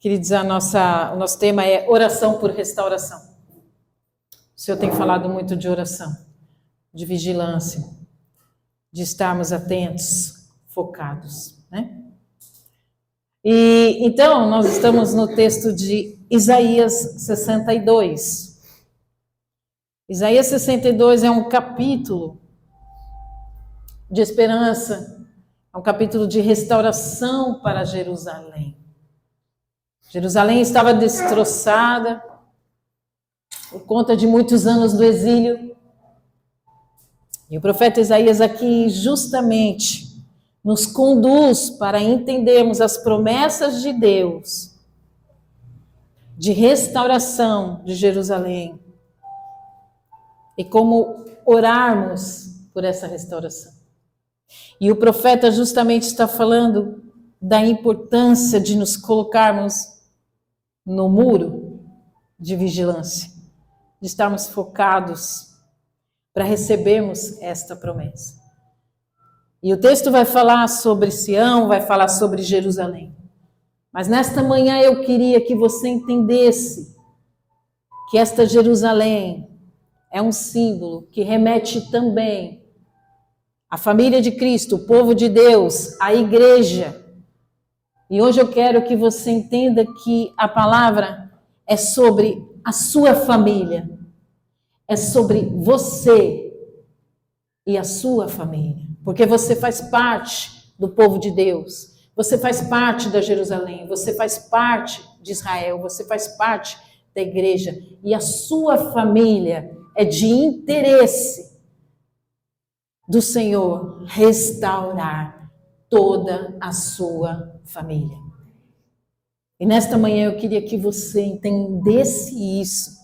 Queridos, o nosso tema é oração por restauração. O Senhor tem falado muito de oração, de vigilância, de estarmos atentos, focados, né? E então, nós estamos no texto de Isaías 62. Isaías 62 é um capítulo de esperança, é um capítulo de restauração para Jerusalém. Jerusalém estava destroçada por conta de muitos anos do exílio. E o profeta Isaías aqui justamente nos conduz para entendermos as promessas de Deus de restauração de Jerusalém e como orarmos por essa restauração. E o profeta justamente está falando da importância de nos colocarmos no muro de vigilância, de estarmos focados para recebermos esta promessa. E o texto vai falar sobre Sião, vai falar sobre Jerusalém. Mas nesta manhã eu queria que você entendesse que esta Jerusalém é um símbolo que remete também à família de Cristo, o povo de Deus, a igreja. E hoje eu quero que você entenda que a palavra é sobre a sua família, é sobre você e a sua família, porque você faz parte do povo de Deus, você faz parte da Jerusalém, você faz parte de Israel, você faz parte da igreja, e a sua família é de interesse do Senhor restaurar toda a sua família. E nesta manhã eu queria que você entendesse isso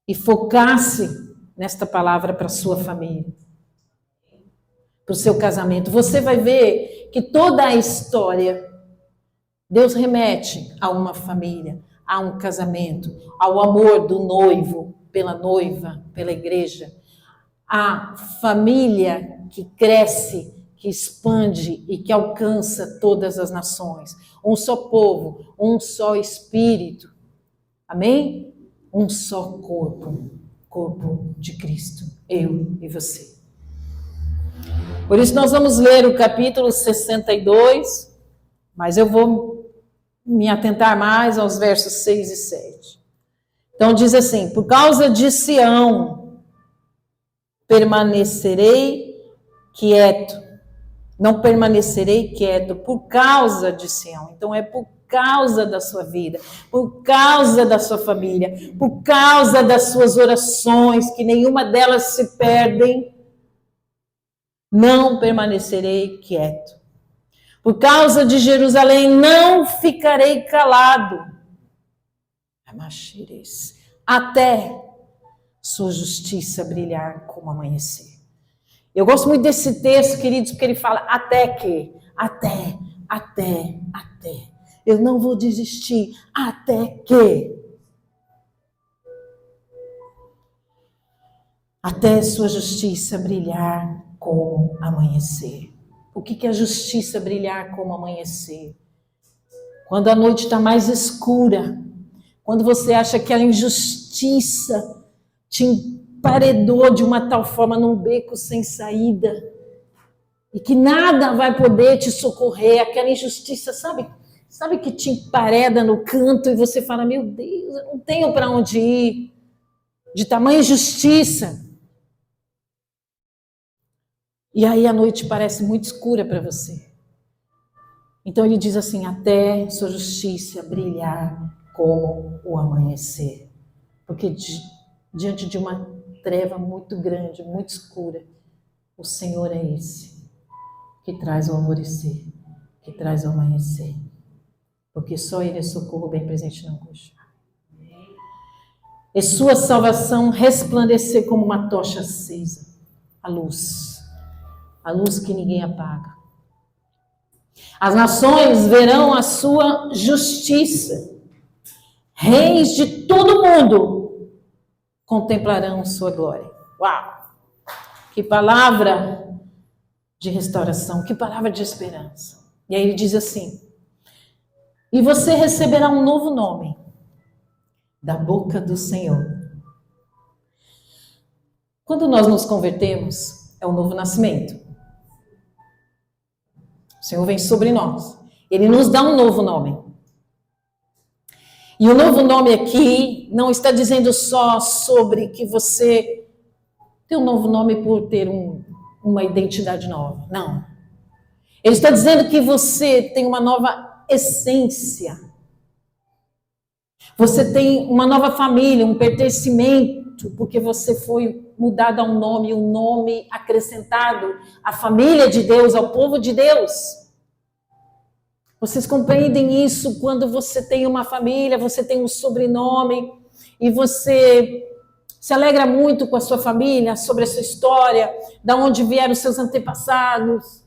e focasse nesta palavra para a sua família, para o seu casamento. Você vai ver que toda a história, Deus remete a uma família, a um casamento, ao amor do noivo pela noiva, pela igreja, a família que cresce, que expande e que alcança todas as nações. Um só povo, um só espírito. Amém? Um só corpo. Corpo de Cristo. Eu e você. Por isso nós vamos ler o capítulo 62, mas eu vou me atentar mais aos versos 6 e 7. Então diz assim: por causa de Sião, permanecerei quieto. Não permanecerei quieto por causa de Sião. Então é por causa da sua vida, por causa da sua família, por causa das suas orações, que nenhuma delas se perdem. Não permanecerei quieto. Por causa de Jerusalém, não ficarei calado. Até sua justiça brilhar como amanhecer. Eu gosto muito desse texto, queridos, porque ele fala até que, até. Eu não vou desistir até que. Até sua justiça brilhar como amanhecer. O que é a justiça brilhar como amanhecer? Quando a noite está mais escura, quando você acha que a injustiça te emparedou de uma tal forma num beco sem saída, e que nada vai poder te socorrer, aquela injustiça, sabe que te empareda no canto e você fala, meu Deus, eu não tenho para onde ir, de tamanha injustiça. E aí a noite parece muito escura para você. Então ele diz assim, até sua justiça brilhar como o amanhecer. Porque diante de uma treva muito grande, muito escura, o Senhor é esse que traz o alvorecer, que traz o amanhecer. Porque só Ele é socorro bem presente na angústia. E sua salvação resplandecer como uma tocha acesa, a luz que ninguém apaga. As nações verão a sua justiça, reis de todo mundo contemplarão sua glória. Uau! Que palavra de restauração, que palavra de esperança. E aí ele diz assim, E você receberá um novo nome da boca do Senhor. Quando nós nos convertemos, é um novo nascimento. O Senhor vem sobre nós. Ele nos dá um novo nome. E o novo nome aqui não está dizendo só sobre que você tem um novo nome por ter uma identidade nova. Não. Ele está dizendo que você tem uma nova essência. Você tem uma nova família, um pertencimento, porque você foi mudado a um nome acrescentado à família de Deus, ao povo de Deus. Vocês compreendem isso quando você tem uma família, você tem um sobrenome e você se alegra muito com a sua família, sobre a sua história, da onde vieram os seus antepassados.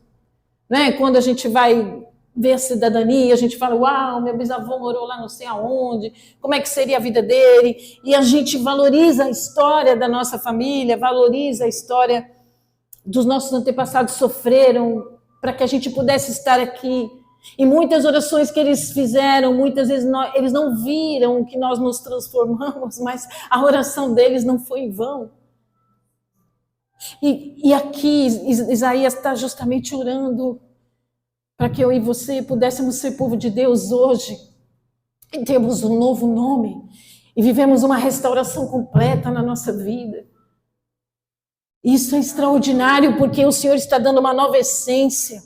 Né? Quando a gente vai ver a cidadania, a gente fala, uau, meu bisavô morou lá não sei aonde, como é que seria a vida dele? E a gente valoriza a história da nossa família, valoriza a história dos nossos antepassados que sofreram para que a gente pudesse estar aqui. E muitas orações que eles fizeram, muitas vezes eles não viram que nós nos transformamos, mas a oração deles não foi em vão. E aqui Isaías está justamente orando para que eu e você pudéssemos ser povo de Deus hoje. E temos um novo nome. E vivemos uma restauração completa na nossa vida. Isso é extraordinário porque o Senhor está dando uma nova essência.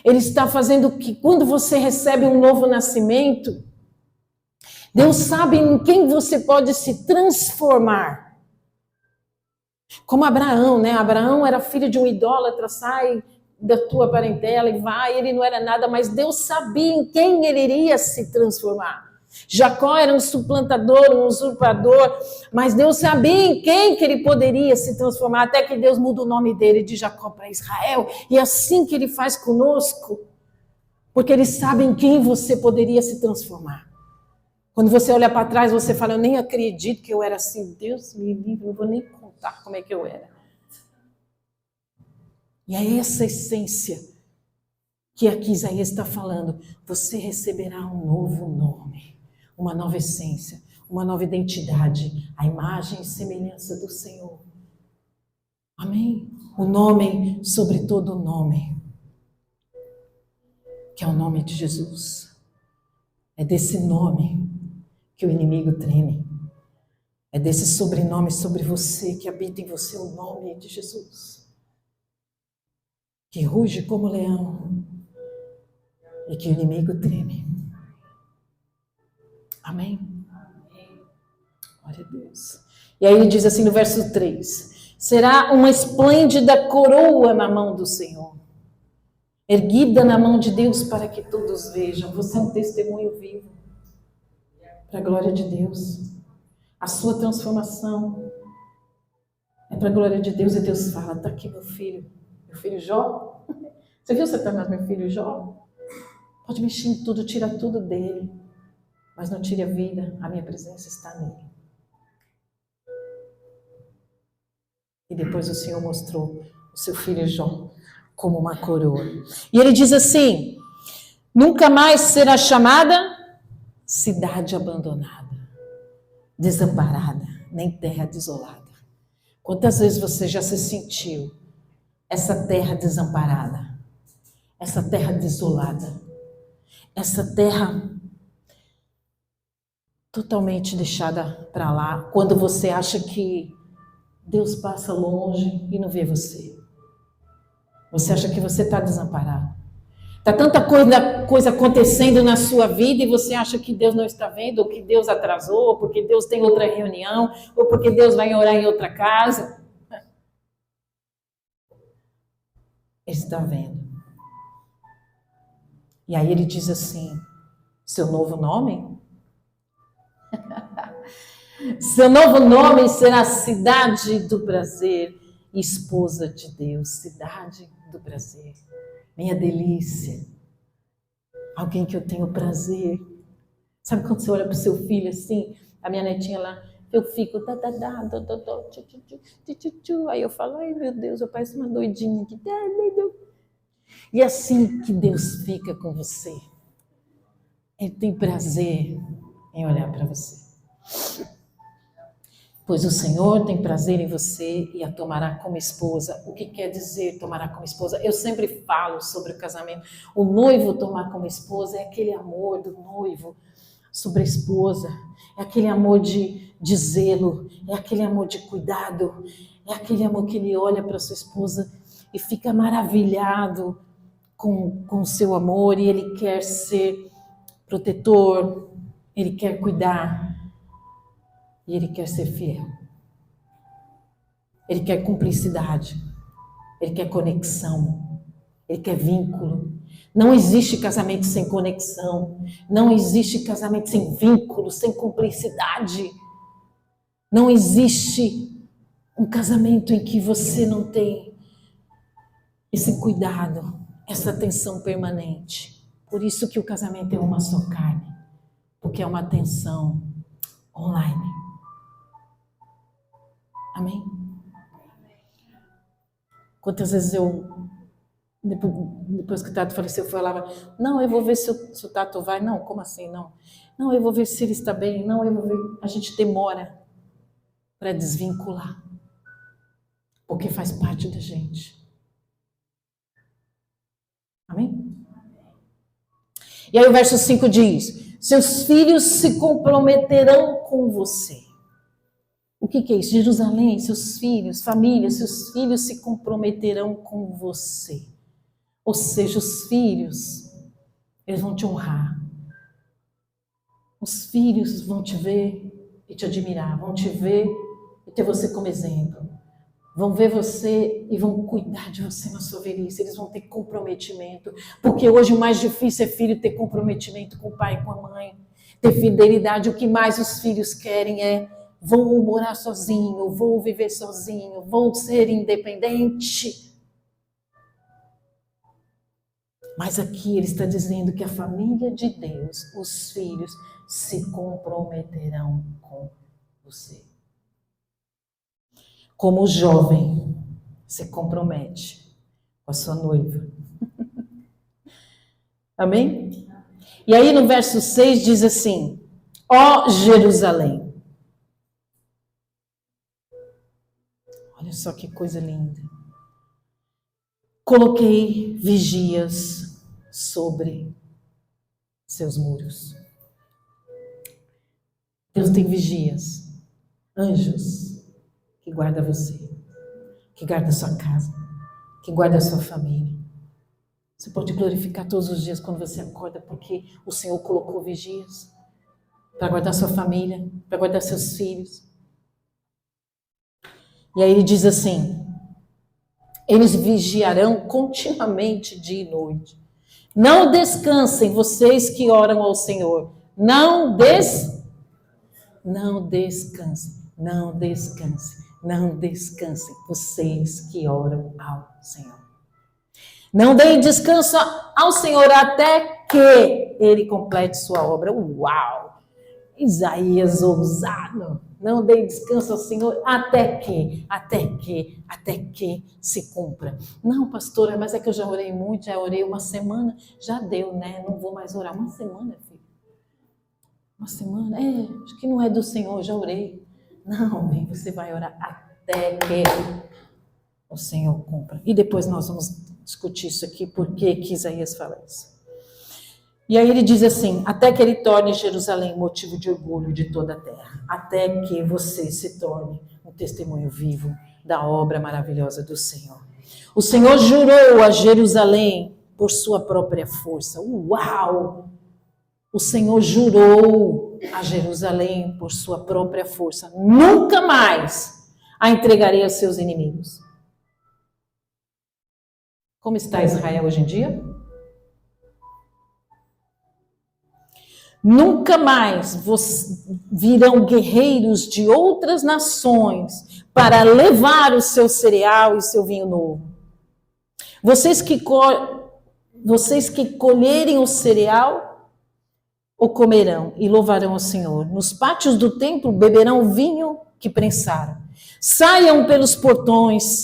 Ele está fazendo que quando você recebe um novo nascimento, Deus sabe em quem você pode se transformar. Como Abraão, né? Abraão era filho de um idólatra, sai da tua parentela e vai, ele não era nada, mas Deus sabia em quem ele iria se transformar. Jacó era um suplantador, um usurpador, mas Deus sabia em quem que ele poderia se transformar, até que Deus muda o nome dele de Jacó para Israel, e é assim que ele faz conosco, porque ele sabe em quem você poderia se transformar. Quando você olha para trás, você fala, eu nem acredito que eu era assim, Deus me livre, não vou nem contar como é que eu era. E é essa essência que aqui Isaías está falando, você receberá um novo nome. Uma nova essência, uma nova identidade, a imagem e semelhança do Senhor. Amém? O nome sobre todo nome, que é o nome de Jesus. É desse nome que o inimigo treme. É desse sobrenome sobre você, que habita em você o nome de Jesus. Que ruge como leão e que o inimigo treme. Amém? Glória a Deus. E aí ele diz assim no verso 3, será uma esplêndida coroa na mão do Senhor, erguida na mão de Deus para que todos vejam. Você é um testemunho vivo para a glória de Deus. A sua transformação é para a glória de Deus. E Deus fala, está aqui meu filho Jó. Você viu Satanás, meu filho Jó? Pode mexer em tudo, tira tudo dele. Mas não tire a vida, a minha presença está nele. E depois o Senhor mostrou o seu filho Jó como uma coroa. E ele diz assim, nunca mais será chamada cidade abandonada, desamparada, nem terra desolada. Quantas vezes você já se sentiu essa terra desamparada, essa terra desolada, essa terra totalmente deixada para lá, quando você acha que Deus passa longe e não vê você. Você acha que você está desamparado. Está tanta coisa acontecendo na sua vida e você acha que Deus não está vendo, ou que Deus atrasou, ou porque Deus tem outra reunião, ou porque Deus vai orar em outra casa. Ele está vendo. E aí ele diz assim, seu novo nome? Seu novo nome será Cidade do Prazer, esposa de Deus, Cidade do Prazer, minha delícia, alguém que eu tenho prazer. Sabe quando você olha para o seu filho assim, a minha netinha lá, eu fico, aí eu falo, ai meu Deus, eu pareço uma doidinha aqui. E assim que Deus fica com você. Ele tem prazer em olhar para você. Pois o Senhor tem prazer em você e a tomará como esposa. O que quer dizer tomará como esposa? Eu sempre falo sobre o casamento. O noivo tomar como esposa é aquele amor do noivo sobre a esposa. É aquele amor de zelo, é aquele amor de cuidado, é aquele amor que ele olha para sua esposa e fica maravilhado com o seu amor e ele quer ser protetor, ele quer cuidar. E ele quer ser fiel. Ele quer cumplicidade. Ele quer conexão. Ele quer vínculo. Não existe casamento sem conexão. Não existe casamento sem vínculo, sem cumplicidade. Não existe um casamento em que você não tem esse cuidado, essa atenção permanente. Por isso que o casamento é uma só carne. Porque é uma atenção online. Amém? Quantas vezes depois que o Tato faleceu, eu falava, não, eu vou ver se o Tato vai. Não, como assim, não? Não, eu vou ver se ele está bem. Não, eu vou ver. A gente demora para desvincular. Porque faz parte da gente. Amém? E aí o verso 5 diz, seus filhos se comprometerão com você. O que é isso? Jerusalém, seus filhos, família, seus filhos se comprometerão com você. Ou seja, os filhos, eles vão te honrar. Os filhos vão te ver e te admirar, vão te ver e ter você como exemplo. Vão ver você e vão cuidar de você na sua velhice. Eles vão ter comprometimento. Porque hoje o mais difícil é filho ter comprometimento com o pai e com a mãe. Ter fidelidade. O que mais os filhos querem é vou morar sozinho, vou viver sozinho, vou ser independente. Mas aqui ele está dizendo que a família de Deus, os filhos, se comprometerão com você. Como o jovem se compromete com a sua noiva. Amém? E aí no verso 6 diz assim, ó Jerusalém. Olha só que coisa linda. Coloquei vigias sobre seus muros. Deus tem vigias, anjos, que guarda você, que guarda a sua casa, que guarda a sua família. Você pode glorificar todos os dias quando você acorda, porque o Senhor colocou vigias para guardar sua família, para guardar seus filhos. E aí ele diz assim, eles vigiarão continuamente dia e noite. Não descansem, vocês que oram ao Senhor. Não descansem, vocês que oram ao Senhor. Não deem descanso ao Senhor até que Ele complete sua obra. Uau! Isaías ousado. Não deem descanso ao Senhor até que se cumpra. Não, pastora, mas é que eu já orei muito, já orei uma semana, já deu, né? Não vou mais orar. Uma semana, filho. Uma semana? Acho que não é do Senhor, já orei. Não, bem, você vai orar até que o Senhor cumpra. E depois nós vamos discutir isso aqui, por que Isaías fala isso. E aí ele diz assim, até que ele torne Jerusalém motivo de orgulho de toda a terra. Até que você se torne um testemunho vivo da obra maravilhosa do Senhor. O Senhor jurou a Jerusalém por sua própria força. Uau! O Senhor jurou a Jerusalém por sua própria força. Nunca mais a entregarei aos seus inimigos. Como está Israel hoje em dia? Nunca mais virão guerreiros de outras nações para levar o seu cereal e seu vinho novo. Vocês que colherem o cereal, o comerão e louvarão o Senhor. Nos pátios do templo beberão o vinho que prensaram. Saiam pelos portões,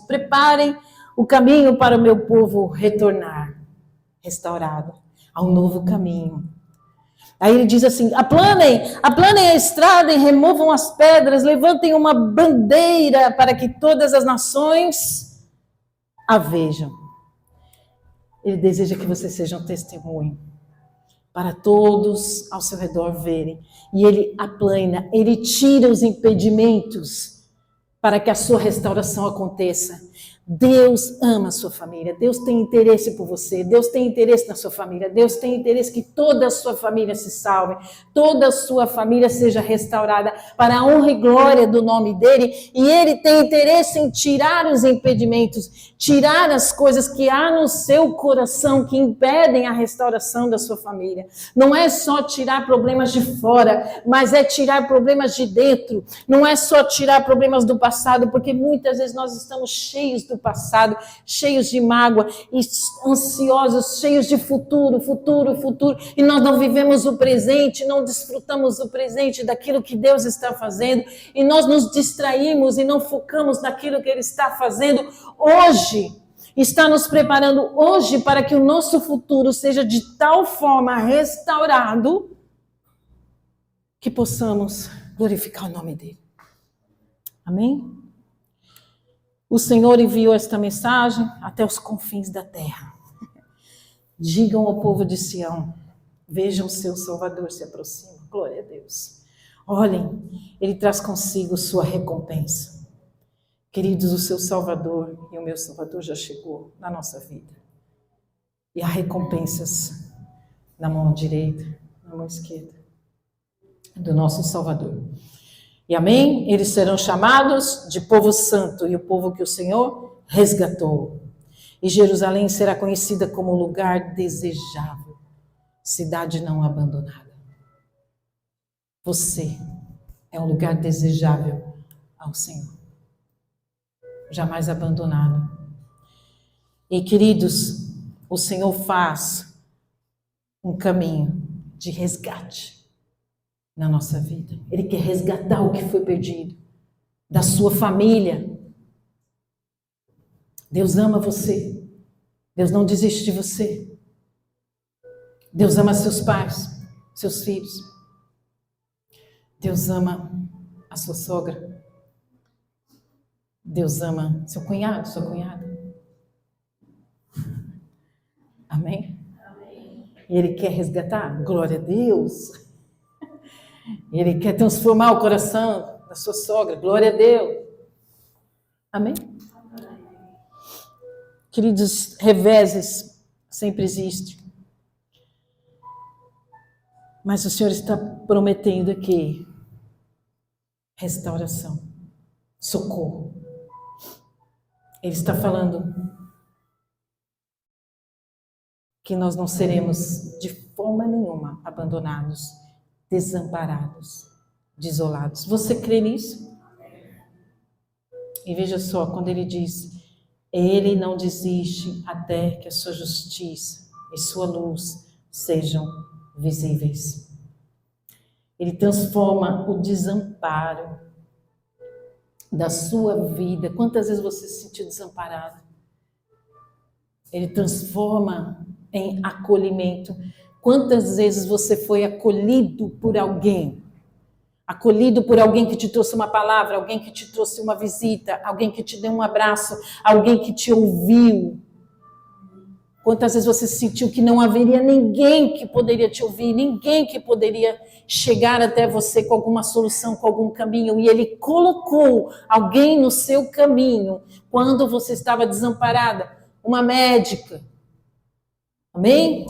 preparem o caminho para o meu povo retornar, restaurado. ao novo caminho. Aí ele diz assim: aplanem a estrada e removam as pedras, levantem uma bandeira para que todas as nações a vejam. Ele deseja que você seja um testemunho para todos ao seu redor verem. E ele aplana, ele tira os impedimentos para que a sua restauração aconteça. Deus ama a sua família, Deus tem interesse por você, Deus tem interesse na sua família, Deus tem interesse que toda a sua família se salve, toda a sua família seja restaurada para a honra e glória do nome dele, e ele tem interesse em tirar os impedimentos, tirar as coisas que há no seu coração que impedem a restauração da sua família. Não é só tirar problemas de fora, mas é tirar problemas de dentro, não é só tirar problemas do passado, porque muitas vezes nós estamos cheios do passado, cheios de mágoa, e ansiosos, cheios de futuro, e nós não vivemos o presente, não desfrutamos o presente daquilo que Deus está fazendo, e nós nos distraímos e não focamos naquilo que Ele está fazendo hoje. Está nos preparando hoje para que o nosso futuro seja de tal forma restaurado que possamos glorificar o nome dele. Amém? O Senhor enviou esta mensagem até os confins da terra. Digam ao povo de Sião, vejam o seu Salvador se aproxima. Glória a Deus. Olhem, ele traz consigo sua recompensa. Queridos, o seu Salvador e o meu Salvador já chegou na nossa vida. E há recompensas na mão direita, na mão esquerda do nosso Salvador. E amém? Eles serão chamados de povo santo e o povo que o Senhor resgatou. E Jerusalém será conhecida como lugar desejável, cidade não abandonada. Você é um lugar desejável ao Senhor, jamais abandonado. E queridos, o Senhor faz um caminho de resgate na nossa vida. Ele quer resgatar o que foi perdido da sua família. Deus ama você. Deus não desiste de você. Deus ama seus pais, seus filhos. Deus ama a sua sogra. Deus ama seu cunhado, sua cunhada. Amém? E Ele quer resgatar? Glória a Deus. Ele quer transformar o coração da sua sogra. Glória a Deus. Amém? Queridos, reveses sempre existem. Mas o Senhor está prometendo aqui restauração, socorro. Ele está falando que nós não seremos de forma nenhuma abandonados, desamparados, desolados. Você crê nisso? E veja só, quando ele diz, ele não desiste até que a sua justiça e sua luz sejam visíveis. Ele transforma o desamparo da sua vida. Quantas vezes você se sentiu desamparado? Ele transforma em acolhimento. Quantas vezes você foi acolhido por alguém? Acolhido por alguém que te trouxe uma palavra, alguém que te trouxe uma visita, alguém que te deu um abraço, alguém que te ouviu. Quantas vezes você sentiu que não haveria ninguém que poderia te ouvir, ninguém que poderia chegar até você com alguma solução, com algum caminho, e ele colocou alguém no seu caminho quando você estava desamparada, uma médica. Amém?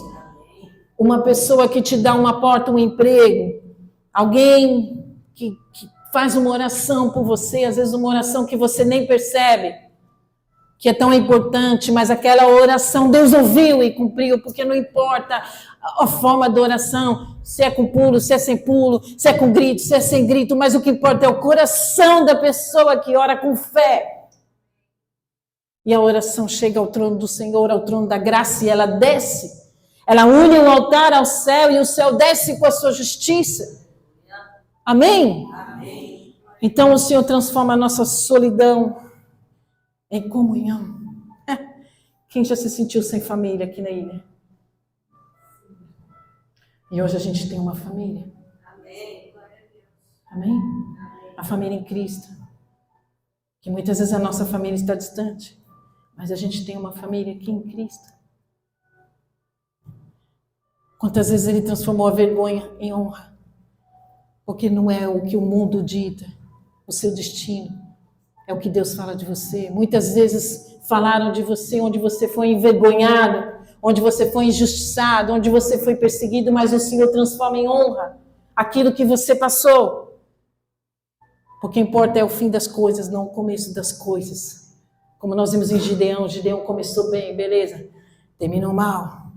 Uma pessoa que te dá uma porta, um emprego, alguém que faz uma oração por você, às vezes uma oração que você nem percebe, que é tão importante, mas aquela oração Deus ouviu e cumpriu, porque não importa a forma da oração, se é com pulo, se é sem pulo, se é com grito, se é sem grito, mas o que importa é o coração da pessoa que ora com fé. E a oração chega ao trono do Senhor, ao trono da graça, e ela desce. Ela une o altar ao céu e o céu desce com a sua justiça. Amém? Amém. Então o Senhor transforma a nossa solidão em comunhão. Quem já se sentiu sem família aqui na ilha? E hoje a gente tem uma família. Amém? A família em Cristo. Que muitas vezes a nossa família está distante, mas a gente tem uma família aqui em Cristo. Quantas vezes Ele transformou a vergonha em honra? Porque não é o que o mundo dita, o seu destino. É o que Deus fala de você. Muitas vezes falaram de você onde você foi envergonhado, onde você foi injustiçado, onde você foi perseguido, mas o Senhor transforma em honra aquilo que você passou. Porque importa é o fim das coisas, não o começo das coisas. Como nós vimos em Gideão, Gideão começou bem, beleza, terminou mal.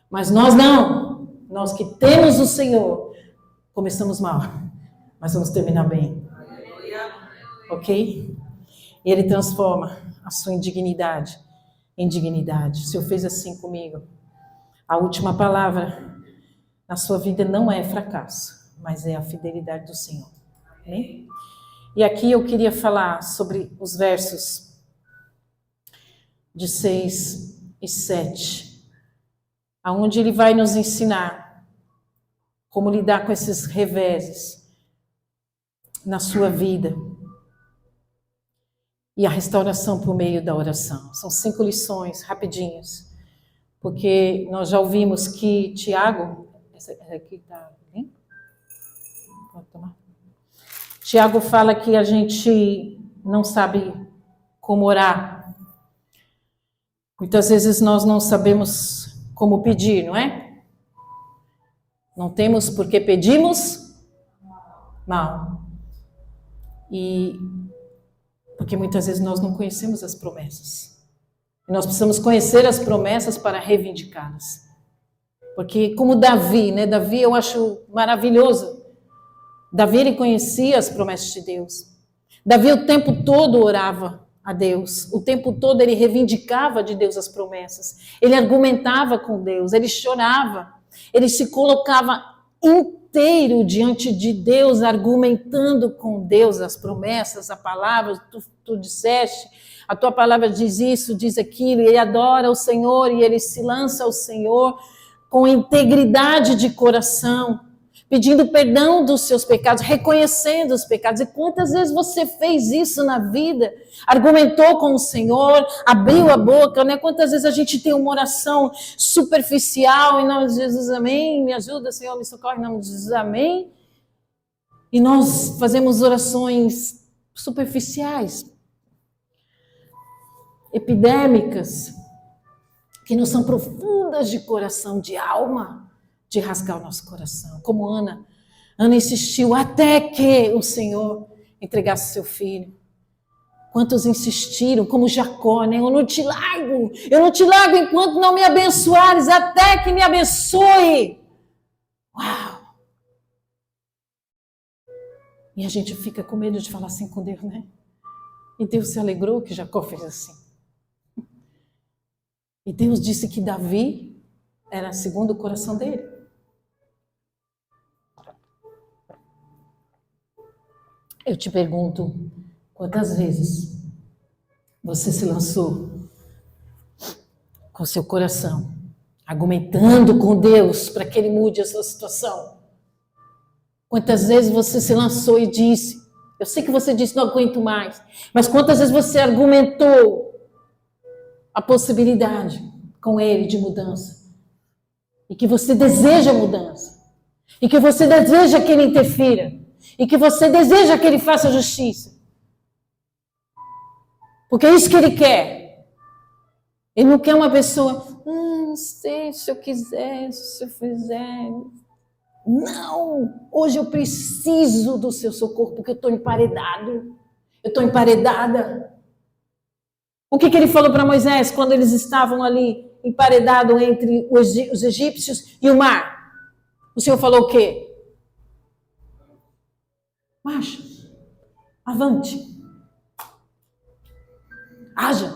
Mas nós não, nós que temos o Senhor, começamos mal, mas vamos terminar bem. Ok? E Ele transforma a sua indignidade em dignidade. O Senhor fez assim comigo. A última palavra na sua vida não é fracasso, mas é a fidelidade do Senhor. Amém? E aqui eu queria falar sobre os versos de 6 e 7, aonde ele vai nos ensinar como lidar com esses reveses na sua vida e a restauração por meio da oração. São 5 lições rapidinhas, porque nós já ouvimos que Tiago, essa aqui está bem? Pode tomar. Tiago fala que a gente não sabe como orar. Muitas vezes nós não sabemos como pedir, não é? Não temos porque pedimos mal. E porque muitas vezes nós não conhecemos as promessas. E nós precisamos conhecer as promessas para reivindicá-las. Porque como Davi, né? Davi eu acho maravilhoso. Davi, ele conhecia as promessas de Deus. Davi o tempo todo orava a Deus. O tempo todo ele reivindicava de Deus as promessas. Ele argumentava com Deus, ele chorava. Ele se colocava inteiro diante de Deus, argumentando com Deus as promessas, a palavra, tu disseste, a tua palavra diz isso, diz aquilo. Ele adora o Senhor e ele se lança ao Senhor com integridade de coração, pedindo perdão dos seus pecados, reconhecendo os pecados. E quantas vezes você fez isso na vida? Argumentou com o Senhor, abriu a boca, né? Quantas vezes a gente tem uma oração superficial, em nome de Jesus, amém, me ajuda, Senhor, me socorre, em nome de Jesus, amém. E nós fazemos orações superficiais, epidêmicas, que não são profundas de coração, de alma, de rasgar o nosso coração. Como Ana insistiu até que o Senhor entregasse seu filho. Quantos insistiram, como Jacó, né? Eu não te largo enquanto não me abençoares, até que me abençoe. Uau! E a gente fica com medo de falar assim com Deus, né? E Deus se alegrou que Jacó fez assim. E Deus disse que Davi era segundo o coração dele. Eu te pergunto, quantas vezes você se lançou com seu coração, argumentando com Deus para que Ele mude a sua situação? Quantas vezes você se lançou e disse, eu sei que você disse não aguento mais, mas quantas vezes você argumentou a possibilidade com Ele de mudança? E que você deseja mudança. E que você deseja que Ele interfira. E que você deseja que Ele faça justiça. Porque é isso que Ele quer. Ele não quer uma pessoa, não sei, se eu quiser, se eu fizer. Não, hoje eu preciso do seu socorro, porque eu estou emparedado. Eu estou emparedada. O que Ele falou para Moisés quando eles estavam ali emparedados entre os egípcios e o mar? O Senhor falou o quê? Marcha, avante, haja,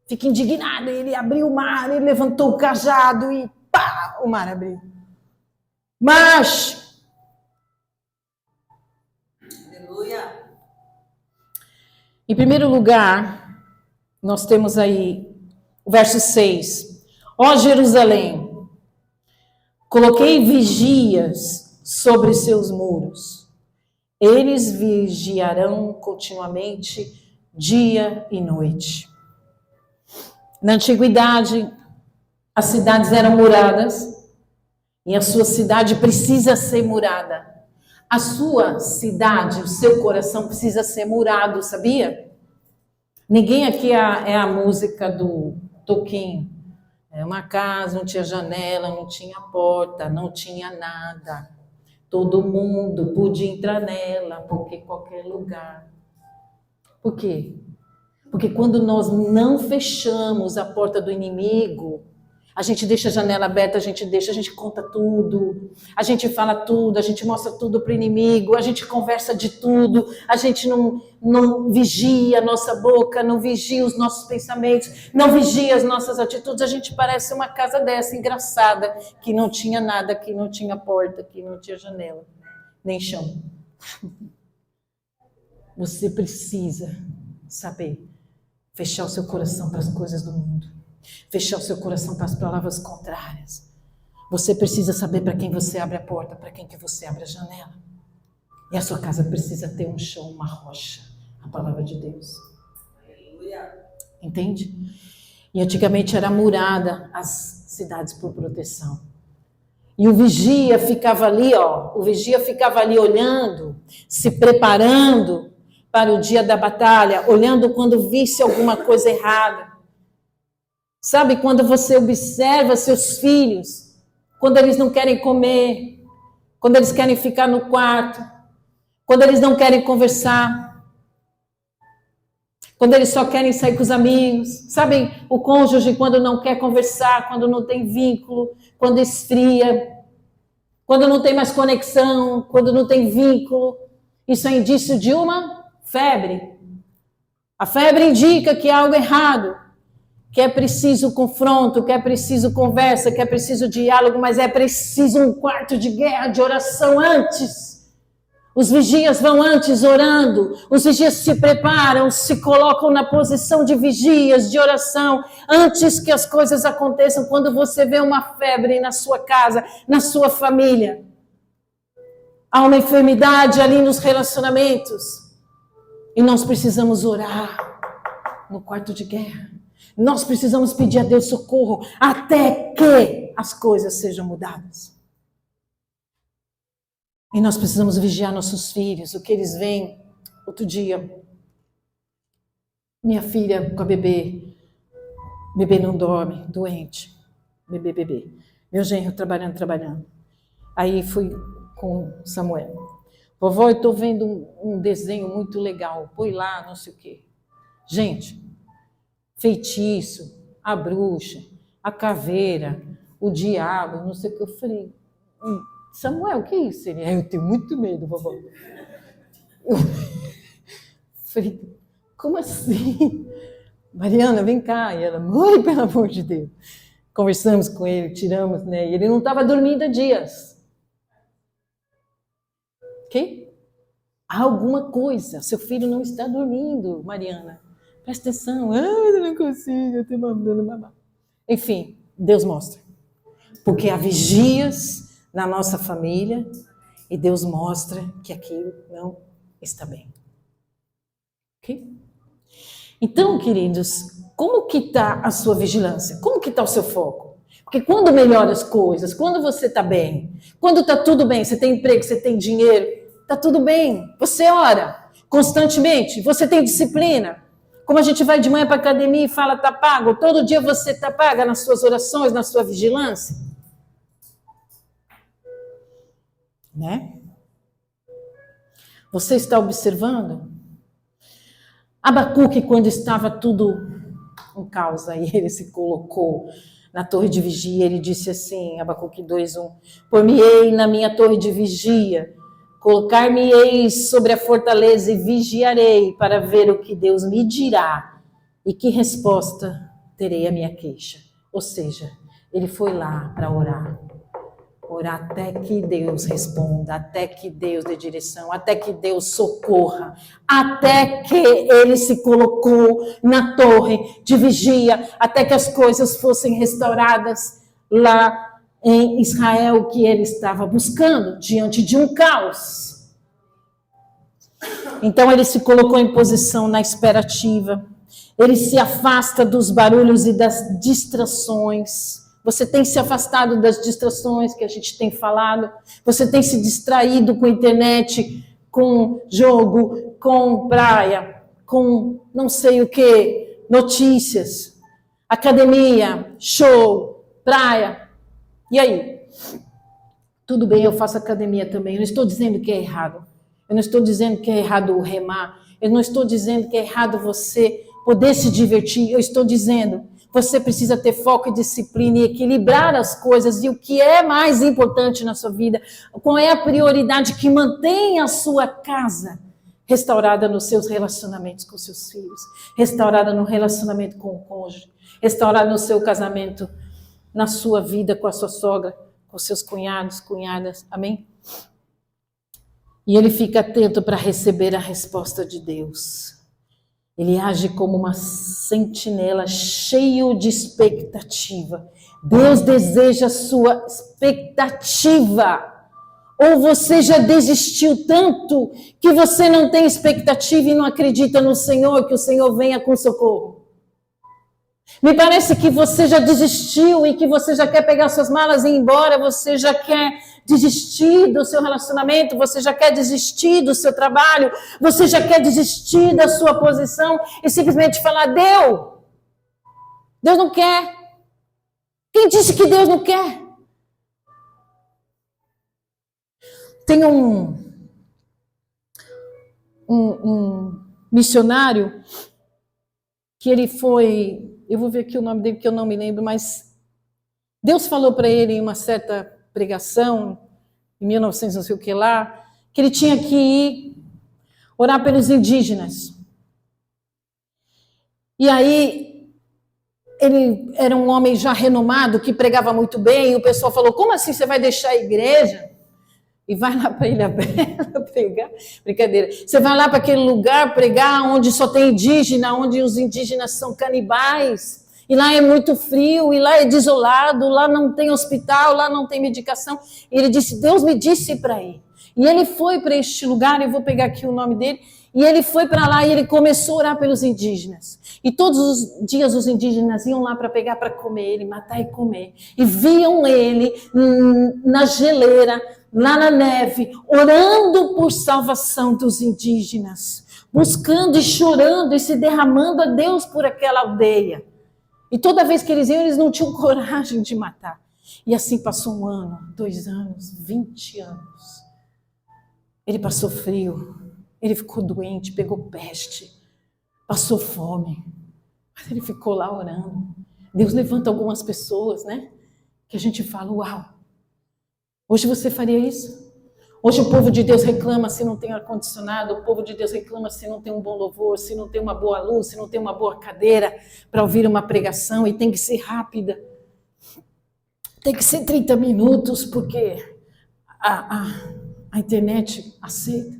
fique indignado. Ele abriu o mar, ele levantou o cajado e pá, o mar abriu. Marche. Aleluia. Em primeiro lugar, nós temos aí o verso 6. Ó Jerusalém, Coloquei vigias sobre seus muros. Eles vigiarão continuamente, dia e noite. Na antiguidade, as cidades eram muradas e a sua cidade precisa ser murada. A sua cidade, o seu coração precisa ser murado, sabia? Ninguém aqui é a música do Toquinho. É uma casa, não tinha janela, não tinha porta, não tinha nada. Todo mundo podia entrar nela, porque qualquer lugar. Por quê? Porque quando nós não fechamos a porta do inimigo, a gente deixa a janela aberta, a gente conta tudo, a gente fala tudo, a gente mostra tudo para o inimigo, a gente conversa de tudo, a gente não vigia a nossa boca, não vigia os nossos pensamentos, não vigia as nossas atitudes. A gente parece uma casa dessa, engraçada, que não tinha nada, que não tinha porta, que não tinha janela, nem chão. Você precisa saber fechar o seu coração para as coisas do mundo. Fechar o seu coração para as palavras contrárias. Você precisa saber para quem você abre a porta, para quem que você abre a janela. E a sua casa precisa ter um chão, uma rocha, a palavra de Deus. Entende? E antigamente era murada as cidades por proteção. E o vigia ficava ali, olhando, se preparando para o dia da batalha, olhando quando visse alguma coisa errada. Sabe, quando você observa seus filhos, quando eles não querem comer, quando eles querem ficar no quarto, quando eles não querem conversar, quando eles só querem sair com os amigos, sabe, o cônjuge quando não quer conversar, quando não tem vínculo, quando esfria, quando não tem mais conexão, quando não tem vínculo, isso é indício de uma febre. A febre indica que há algo errado. Que é preciso confronto, que é preciso conversa, que é preciso diálogo, mas é preciso um quarto de guerra, de oração antes. Os vigias vão antes orando, os vigias se preparam, se colocam na posição de vigias, de oração, antes que as coisas aconteçam. Quando você vê uma febre na sua casa, na sua família, há uma enfermidade ali nos relacionamentos, e nós precisamos orar no quarto de guerra. Nós precisamos pedir a Deus socorro até que as coisas sejam mudadas. E nós precisamos vigiar nossos filhos, o que eles veem. Outro dia, minha filha com a bebê não dorme, doente, bebê. Meu genro trabalhando. Aí fui com Samuel. Vovó, eu estou vendo um desenho muito legal, põe lá, não sei o quê. Gente, feitiço, a bruxa, a caveira, o diabo, não sei o que. Eu falei, Samuel, o que é isso? Ele, eu tenho muito medo, vovó. Eu falei, como assim? Mariana, vem cá. E ela, mãe, pelo amor de Deus. Conversamos com ele, tiramos, né? E ele não estava dormindo há dias. Ok? Há alguma coisa. Seu filho não está dormindo, Mariana. Presta atenção. Eu não consigo, eu estou dando mamar. Enfim, Deus mostra. Porque há vigias na nossa família e Deus mostra que aquilo não está bem. Ok? Então, queridos, como que está a sua vigilância? Como que está o seu foco? Porque quando melhora as coisas, quando você está bem, quando está tudo bem, você tem emprego, você tem dinheiro, está tudo bem. Você ora constantemente, você tem disciplina. Como a gente vai de manhã para a academia e fala, está pago, todo dia você está paga nas suas orações, na sua vigilância. Né? Você está observando? Abacuque, quando estava tudo um caos, aí ele se colocou na torre de vigia, ele disse assim, Abacuque 2:1, por-me-ei na minha torre de vigia, colocar-me-ei sobre a fortaleza e vigiarei para ver o que Deus me dirá e que resposta terei à minha queixa. Ou seja, ele foi lá para orar até que Deus responda, até que Deus dê direção, até que Deus socorra, até que ele se colocou na torre de vigia, até que as coisas fossem restauradas lá em Israel que ele estava buscando diante de um caos. Então ele se colocou em posição na espera ativa. Ele se afasta dos barulhos e das distrações. Você tem se afastado das distrações que a gente tem falado. Você tem se distraído com internet, com jogo, com praia, com não sei o que, notícias, academia, show, praia. E aí? Tudo bem, eu faço academia também. Eu não estou dizendo que é errado. Eu não estou dizendo que é errado remar. Eu não estou dizendo que é errado você poder se divertir. Eu estou dizendo, você precisa ter foco e disciplina e equilibrar as coisas. E o que é mais importante na sua vida? Qual é a prioridade que mantém a sua casa restaurada nos seus relacionamentos com seus filhos, restaurada no relacionamento com o cônjuge, restaurada no seu casamento, na sua vida com a sua sogra, com seus cunhados, cunhadas. Amém? E ele fica atento para receber a resposta de Deus. Ele age como uma sentinela cheio de expectativa. Deus deseja a sua expectativa. Ou você já desistiu tanto que você não tem expectativa e não acredita no Senhor, que o Senhor venha com socorro. Me parece que você já desistiu e que você já quer pegar suas malas e ir embora, você já quer desistir do seu relacionamento, você já quer desistir do seu trabalho, você já quer desistir da sua posição e simplesmente falar, Deus não quer. Quem disse que Deus não quer? Tem um missionário que ele foi, eu vou ver aqui o nome dele que eu não me lembro, mas Deus falou para ele em uma certa pregação, em 1900 não sei o que lá, que ele tinha que ir orar pelos indígenas. E aí, ele era um homem já renomado, que pregava muito bem, e o pessoal falou, como assim você vai deixar a igreja e vai lá para Ilha Bela pregar? Brincadeira. Você vai lá para aquele lugar pregar onde só tem indígena, onde os indígenas são canibais, e lá é muito frio, e lá é desolado, lá não tem hospital, lá não tem medicação. E ele disse, Deus me disse para ir. E ele foi para este lugar, eu vou pegar aqui o nome dele, e ele foi para lá e ele começou a orar pelos indígenas. E todos os dias os indígenas iam lá para pegar para comer, ele matar e comer. E viam ele na geleira, lá na neve, orando por salvação dos indígenas, buscando e chorando e se derramando a Deus por aquela aldeia. E toda vez que eles iam, eles não tinham coragem de matar. E assim passou 1 ano, 2 anos, 20 anos. Ele passou frio, ele ficou doente, pegou peste, passou fome. Mas ele ficou lá orando. Deus levanta algumas pessoas, né? Que a gente fala, uau, hoje você faria isso? Hoje o povo de Deus reclama se não tem ar-condicionado, o povo de Deus reclama se não tem um bom louvor, se não tem uma boa luz, se não tem uma boa cadeira para ouvir uma pregação, e tem que ser rápida. Tem que ser 30 minutos, porque a internet aceita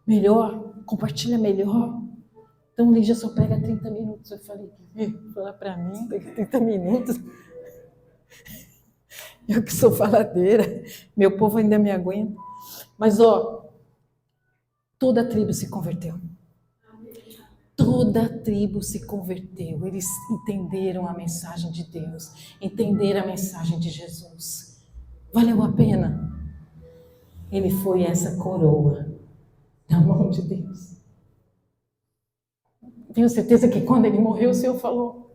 melhor, compartilha melhor. Então o Lígia só pega 30 minutos. Eu falei, falar para mim, pega 30 minutos. Eu que sou faladeira, meu povo ainda me aguenta. Mas, toda a tribo se converteu. Toda a tribo se converteu. Eles entenderam a mensagem de Deus, entenderam a mensagem de Jesus. Valeu a pena. Ele foi essa coroa na mão de Deus. Tenho certeza que quando ele morreu, o Senhor falou,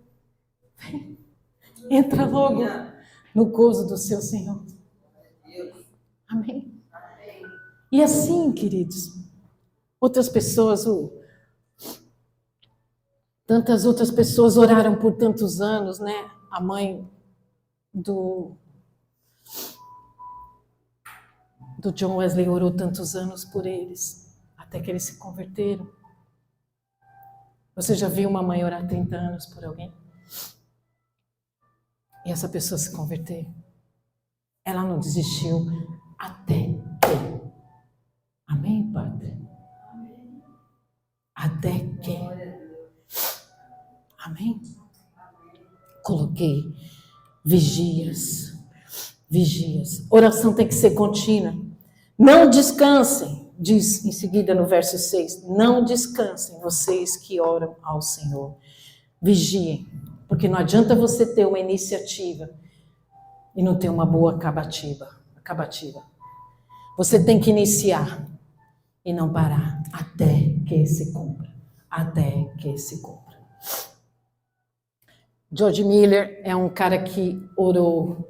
entra logo no gozo do seu Senhor. Amém? E assim, queridos, outras pessoas, tantas outras pessoas oraram por tantos anos, né? A mãe do John Wesley orou tantos anos por eles, até que eles se converteram. Você já viu uma mãe orar 30 anos por alguém? E essa pessoa se converter? Ela não desistiu até que. Amém, Padre? Até que. Amém? Coloquei vigias, vigias. Oração tem que ser contínua. Não descansem, diz em seguida no verso 6, não descansem vocês que oram ao Senhor. Vigiem, porque não adianta você ter uma iniciativa e não ter uma boa acabativa. Você tem que iniciar e não parar até que se cumpra. Até que se cumpra. George Miller é um cara que orou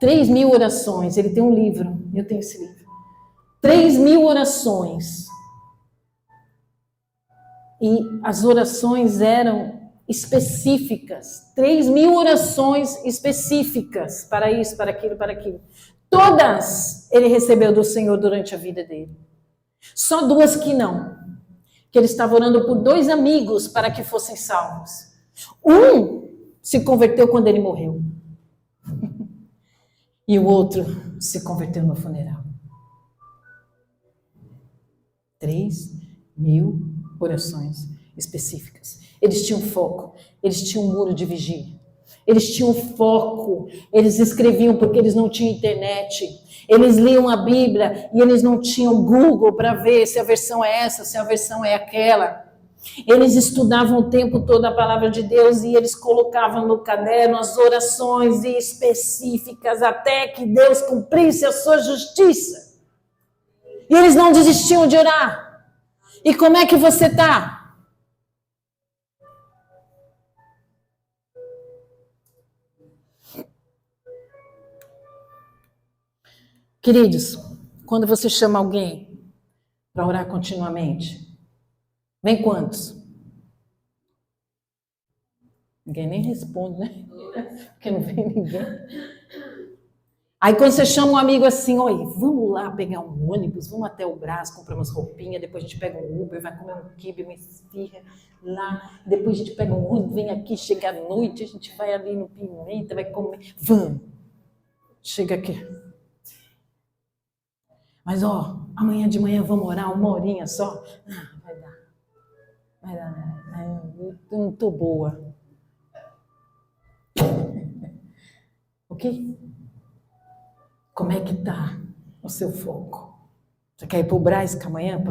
3.000 orações. Ele tem um livro, eu tenho esse livro. 3.000 orações. E as orações eram específicas. 3.000 orações específicas para isso, para aquilo, para aquilo. Todas ele recebeu do Senhor durante a vida dele. Só 2 que não. Que ele estava orando por 2 amigos para que fossem salvos. Um se converteu quando ele morreu. E o outro se converteu no funeral. 3.000 orações específicas. Eles tinham foco, eles tinham um muro de vigia. Eles tinham foco, eles escreviam porque eles não tinham internet. Eles liam a Bíblia e eles não tinham Google para ver se a versão é essa, se a versão é aquela. Eles estudavam o tempo todo a palavra de Deus e eles colocavam no caderno as orações específicas até que Deus cumprisse a sua justiça. E eles não desistiam de orar. E como é que você está? Queridos, quando você chama alguém para orar continuamente, vem quantos? Ninguém nem responde, né? Porque não vem ninguém. Aí quando você chama um amigo assim, oi, vamos lá pegar um ônibus, vamos até o Brás, comprar umas roupinhas, depois a gente pega um Uber, vai comer um quibe, uma esfirra lá, depois a gente pega um ônibus, vem aqui, chega à noite, a gente vai ali no Pimenta, vai comer, vamos. Chega aqui. Mas, amanhã de manhã vamos orar 1 horinha só? Não, vai dar. Eu não estou boa. Ok? Como é que está o seu foco? Você quer ir para o Brás amanhã,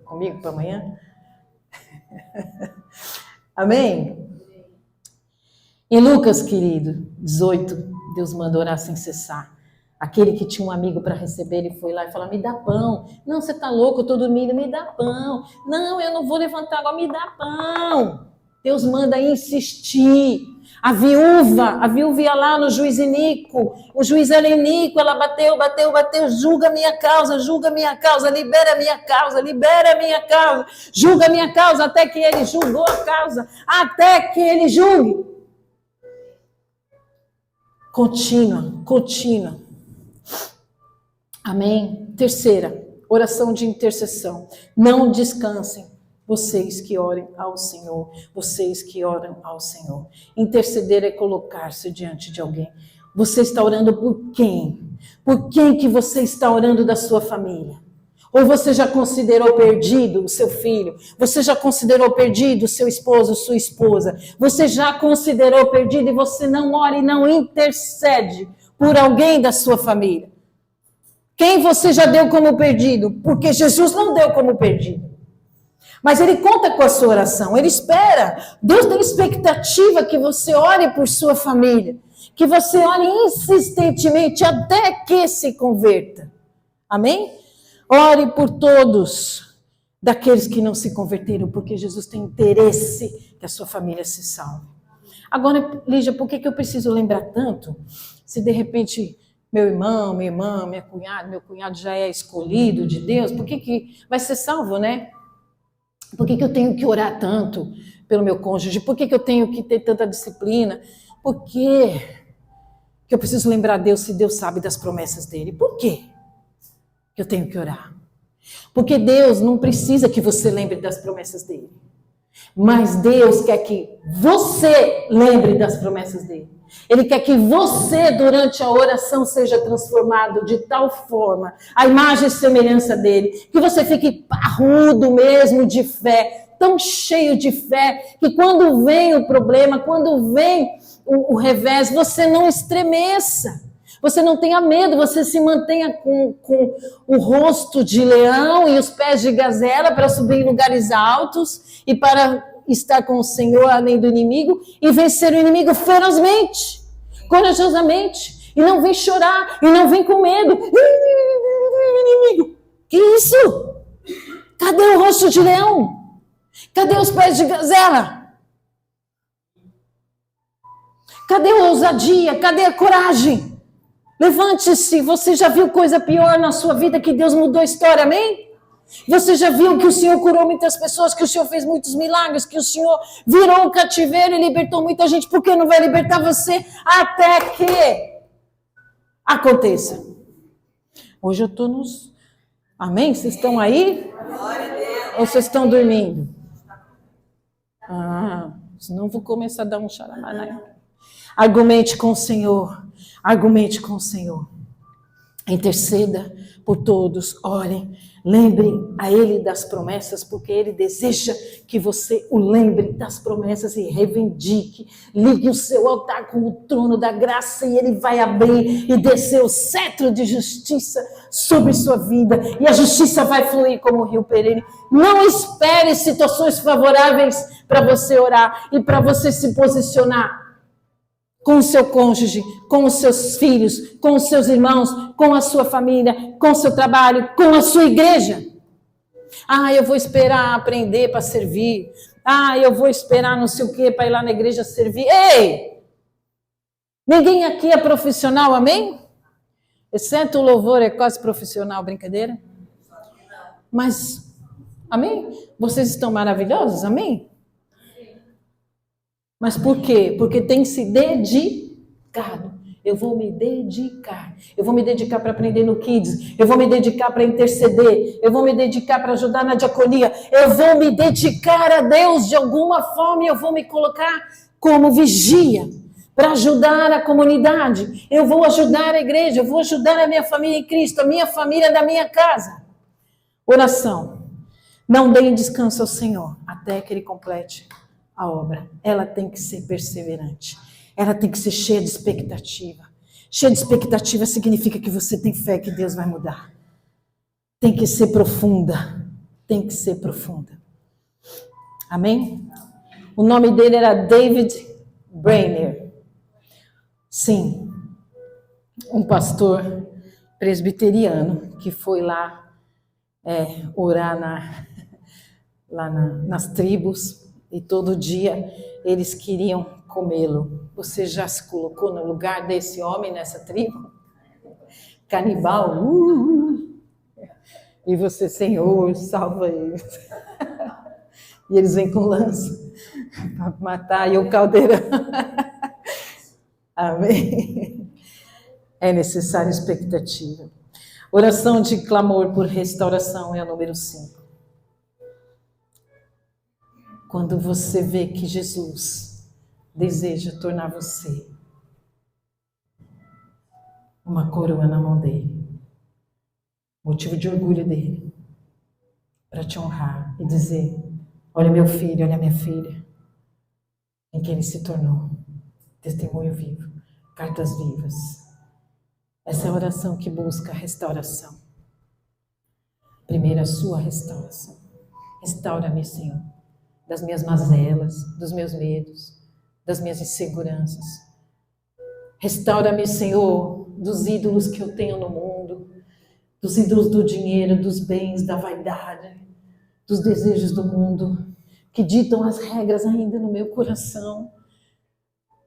comigo para amanhã? Amém? Em Lucas, querido, 18, Deus manda orar sem cessar. Aquele que tinha um amigo para receber, ele foi lá e falou, me dá pão. Não, você está louco, eu estou dormindo, me dá pão. Não, eu não vou levantar agora, me dá pão. Deus manda insistir. A viúva ia lá no juiz iníquo. O juiz era iníquo, ela bateu, julga minha causa, libera minha causa, julga minha causa, até que ele julgou a causa, até que ele julgue. Contínua. Amém? Terceira, oração de intercessão. Não descansem, vocês que orem ao Senhor. Interceder é colocar-se diante de alguém. Você está orando por quem? Por quem que você está orando da sua família? Ou você já considerou perdido o seu filho? Você já considerou perdido o seu esposo, sua esposa? Você já considerou perdido e você não ora e não intercede por alguém da sua família? Quem você já deu como perdido? Porque Jesus não deu como perdido. Mas ele conta com a sua oração, ele espera. Deus tem expectativa que você ore por sua família, que você ore insistentemente até que se converta. Amém? Ore por todos daqueles que não se converteram, porque Jesus tem interesse que a sua família se salve. Agora, Lígia, por que eu preciso lembrar tanto? Se de repente meu irmão, minha irmã, meu cunhado já é escolhido de Deus, por que vai ser salvo, né? Por que eu tenho que orar tanto pelo meu cônjuge? Por que eu tenho que ter tanta disciplina? Por que eu preciso lembrar Deus se Deus sabe das promessas dele? Por quê que eu tenho que orar? Porque Deus não precisa que você lembre das promessas dele. Mas Deus quer que você lembre das promessas dele. Ele quer que você, durante a oração, seja transformado de tal forma, a imagem e semelhança dele, que você fique parrudo mesmo de fé, tão cheio de fé, que quando vem o problema, quando vem o revés, você não estremeça. Você não tenha medo, você se mantenha com o rosto de leão e os pés de gazela para subir em lugares altos e para estar com o Senhor além do inimigo e vencer o inimigo ferozmente, corajosamente. E não vem chorar, e não vem com medo. Inimigo, que isso? Cadê o rosto de leão? Cadê os pés de gazela? Cadê a ousadia? Cadê a coragem? Levante-se. Você já viu coisa pior na sua vida que Deus mudou a história, amém? Você já viu que o Senhor curou muitas pessoas, que o Senhor fez muitos milagres, que o Senhor virou o cativeiro e libertou muita gente. Por que não vai libertar você até que aconteça? Hoje eu estou nos... Amém? Vocês estão aí? Ou vocês estão dormindo? Senão vou começar a dar um xaramaná. Argumente com o Senhor. Argumente com o Senhor. Interceda por todos. Orem. Lembrem a Ele das promessas, porque Ele deseja que você o lembre das promessas e reivindique. Ligue o seu altar com o trono da graça e Ele vai abrir e descer o cetro de justiça sobre sua vida. E a justiça vai fluir como o rio perene. Não espere situações favoráveis para você orar e para você se posicionar com o seu cônjuge, com os seus filhos, com os seus irmãos, com a sua família, com o seu trabalho, com a sua igreja. Eu vou esperar aprender para servir. Eu vou esperar não sei o que para ir lá na igreja servir. Ei! Ninguém aqui é profissional, amém? Exceto o louvor é quase profissional, brincadeira? Mas, amém? Vocês estão maravilhosos, amém? Mas por quê? Porque tem se dedicado. Eu vou me dedicar. Eu vou me dedicar para aprender no Kids. Eu vou me dedicar para interceder. Eu vou me dedicar para ajudar na diaconia. Eu vou me dedicar a Deus de alguma forma. Eu vou me colocar como vigia para ajudar a comunidade. Eu vou ajudar a igreja. Eu vou ajudar a minha família em Cristo. A minha família da minha casa. Oração. Não deem descanso ao Senhor até que Ele complete a obra. Ela tem que ser perseverante. Ela tem que ser cheia de expectativa. Cheia de expectativa significa que você tem fé que Deus vai mudar. Tem que ser profunda. Tem que ser profunda. Amém? O nome dele era David Brainerd. Sim. Um pastor presbiteriano que foi lá orar nas tribos. E todo dia eles queriam comê-lo. Você já se colocou no lugar desse homem nessa tribo? Canibal? E você, Senhor, salva eles. E eles vêm com lança para matar e o caldeirão. Amém? É necessária expectativa. Oração de clamor por restauração é a número 5. Quando você vê que Jesus deseja tornar você uma coroa na mão dele, motivo de orgulho dele, para te honrar e dizer: olha meu filho, olha minha filha, em que ele se tornou testemunho vivo, cartas vivas. Essa é a oração que busca a restauração. Primeiro a sua restauração. Restaura-me, Senhor, das minhas mazelas, dos meus medos, das minhas inseguranças. Restaura-me, Senhor, dos ídolos que eu tenho no mundo, dos ídolos do dinheiro, dos bens, da vaidade, dos desejos do mundo, que ditam as regras ainda no meu coração.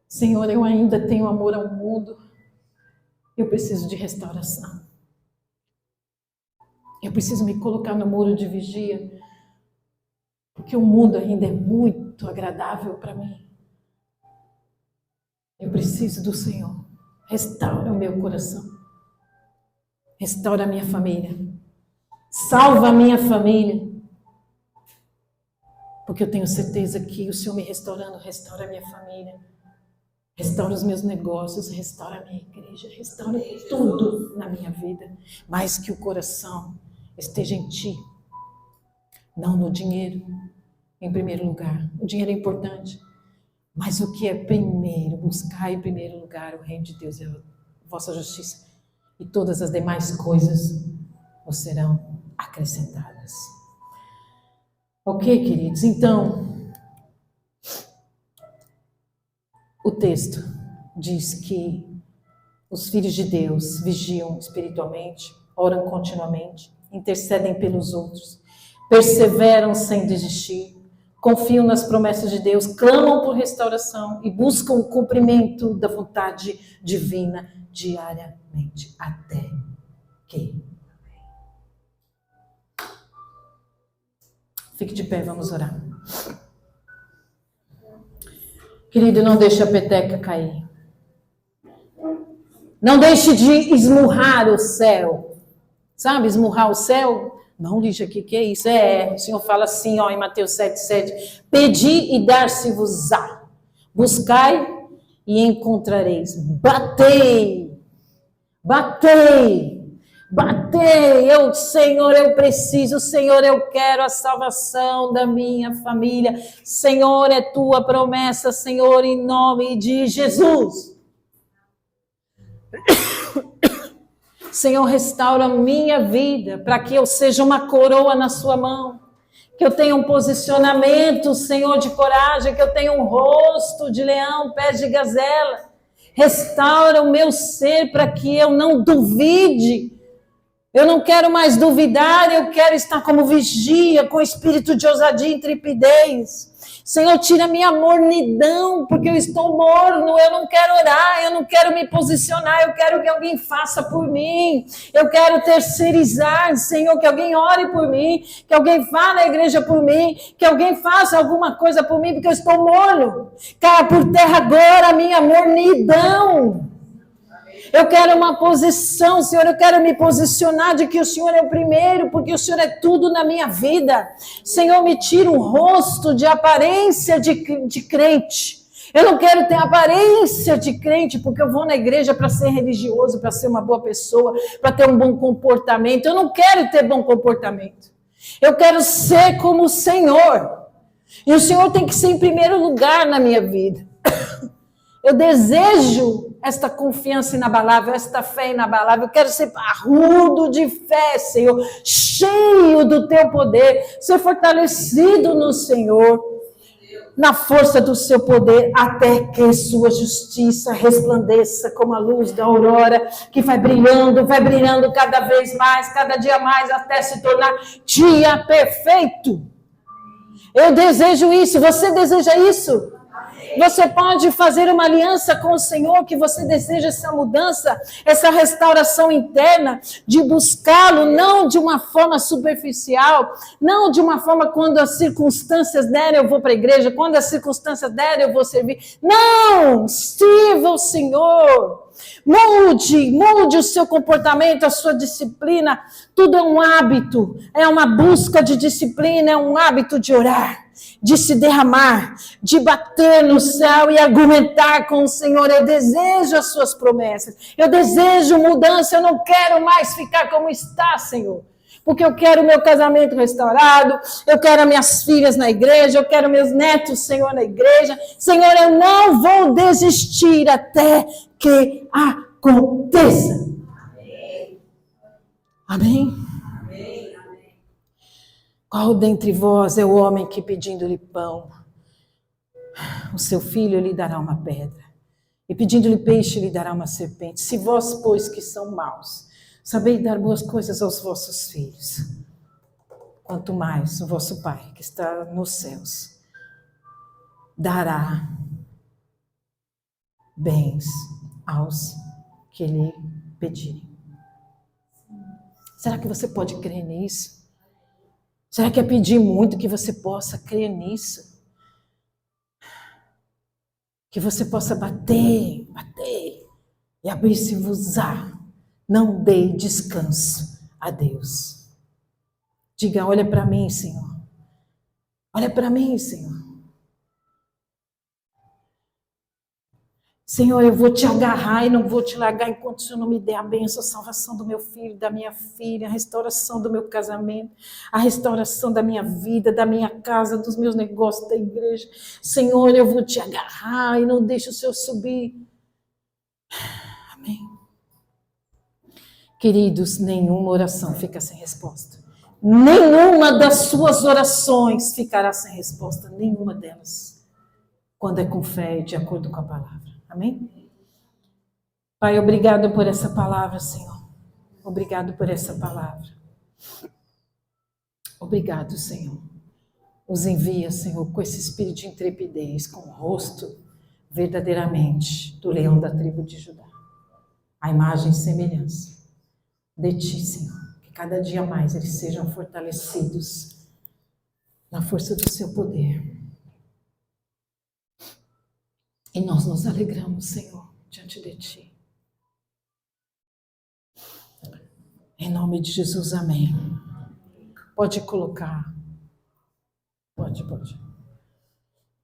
Senhor, eu ainda tenho amor ao mundo. Eu preciso de restauração. Eu preciso me colocar no muro de vigia, porque o mundo ainda é muito agradável para mim. Eu preciso do Senhor. Restaura o meu coração. Restaura a minha família. Salva a minha família. Porque eu tenho certeza que o Senhor me restaurando, restaura a minha família. Restaura os meus negócios, restaura a minha igreja, restaura tudo na minha vida. Mas que o coração esteja em Ti. Não no dinheiro. Em primeiro lugar, o dinheiro é importante, mas o que é primeiro, buscar em primeiro lugar o reino de Deus e a vossa justiça, e todas as demais coisas vos serão acrescentadas. Ok, queridos? Então, o texto diz que os filhos de Deus vigiam espiritualmente, oram continuamente, intercedem pelos outros, perseveram sem desistir, confiam nas promessas de Deus, clamam por restauração e buscam o cumprimento da vontade divina diariamente, até que. Fique de pé, vamos orar. Querido, não deixe a peteca cair. Não deixe de esmurrar o céu. Sabe, esmurrar o céu? Não, diz aqui, que é isso? O Senhor fala assim, ó, em Mateus 7,7. Pedi e dar-se-vos-á. Buscai e encontrareis. Batei. Senhor, eu preciso. Senhor, eu quero a salvação da minha família. Senhor, é tua promessa, Senhor, em nome de Jesus. Senhor, restaura a minha vida, para que eu seja uma coroa na sua mão, que eu tenha um posicionamento, Senhor, de coragem, que eu tenha um rosto de leão, pés de gazela. Restaura o meu ser para que eu não duvide. Eu não quero mais duvidar, eu quero estar como vigia, com espírito de ousadia e intrepidez. Senhor, tira minha mornidão, porque eu estou morno, eu não quero orar, eu não quero me posicionar, eu quero que alguém faça por mim, eu quero terceirizar, Senhor, que alguém ore por mim, que alguém vá na igreja por mim, que alguém faça alguma coisa por mim, porque eu estou morno. Caia por terra agora a minha mornidão. Eu quero uma posição, Senhor, eu quero me posicionar de que o Senhor é o primeiro, porque o Senhor é tudo na minha vida. Senhor, me tira um rosto de aparência de crente. Eu não quero ter aparência de crente, porque eu vou na igreja para ser religioso, para ser uma boa pessoa, para ter um bom comportamento. Eu não quero ter bom comportamento. Eu quero ser como o Senhor. E o Senhor tem que ser em primeiro lugar na minha vida. Eu desejo esta confiança inabalável, esta fé inabalável. Eu quero ser parrudo de fé, Senhor, cheio do teu poder, ser fortalecido no Senhor, na força do seu poder, até que sua justiça resplandeça como a luz da aurora, que vai brilhando cada vez mais, cada dia mais, até se tornar dia perfeito. Eu desejo isso, você deseja isso? Você pode fazer uma aliança com o Senhor, que você deseja essa mudança, essa restauração interna, de buscá-lo, não de uma forma superficial, não de uma forma quando as circunstâncias derem eu vou para a igreja, quando as circunstâncias derem eu vou servir. Não! Sirva o Senhor! Mude o seu comportamento, a sua disciplina. Tudo é um hábito, é uma busca de disciplina, é um hábito de orar, de se derramar, de bater no céu e argumentar com o Senhor. Eu desejo as suas promessas, eu desejo mudança, eu não quero mais ficar como está, Senhor. Porque eu quero o meu casamento restaurado, eu quero as minhas filhas na igreja, eu quero meus netos, Senhor, na igreja. Senhor, eu não vou desistir até que aconteça. Amém? Amém? Qual dentre vós é o homem que, pedindo-lhe pão, o seu filho lhe dará uma pedra? E pedindo-lhe peixe, lhe dará uma serpente? Se vós, pois, que são maus, sabeis dar boas coisas aos vossos filhos, quanto mais o vosso Pai, que está nos céus, dará bens aos que lhe pedirem. Será que você pode crer nisso? Será que é pedir muito que você possa crer nisso? Que você possa bater e abrir-se-vos-á. Não dê descanso a Deus. Diga, olha para mim, Senhor. Olha para mim, Senhor. Senhor, eu vou te agarrar e não vou te largar enquanto o Senhor não me der a bênção, a salvação do meu filho, da minha filha, a restauração do meu casamento, a restauração da minha vida, da minha casa, dos meus negócios, da igreja. Senhor, eu vou te agarrar e não deixe o Senhor subir. Amém. Queridos, nenhuma oração fica sem resposta. Nenhuma das suas orações ficará sem resposta, nenhuma delas. Quando é com fé e de acordo com a palavra. Amém? Pai, obrigado por essa palavra, Senhor. Obrigado por essa palavra. Obrigado, Senhor. Os envia, Senhor, com esse espírito de intrepidez, com o rosto verdadeiramente do leão da tribo de Judá. A imagem e semelhança de Ti, Senhor. Que cada dia mais eles sejam fortalecidos na força do Seu poder. E nós nos alegramos, Senhor, diante de Ti. Em nome de Jesus, amém. Pode colocar. Pode.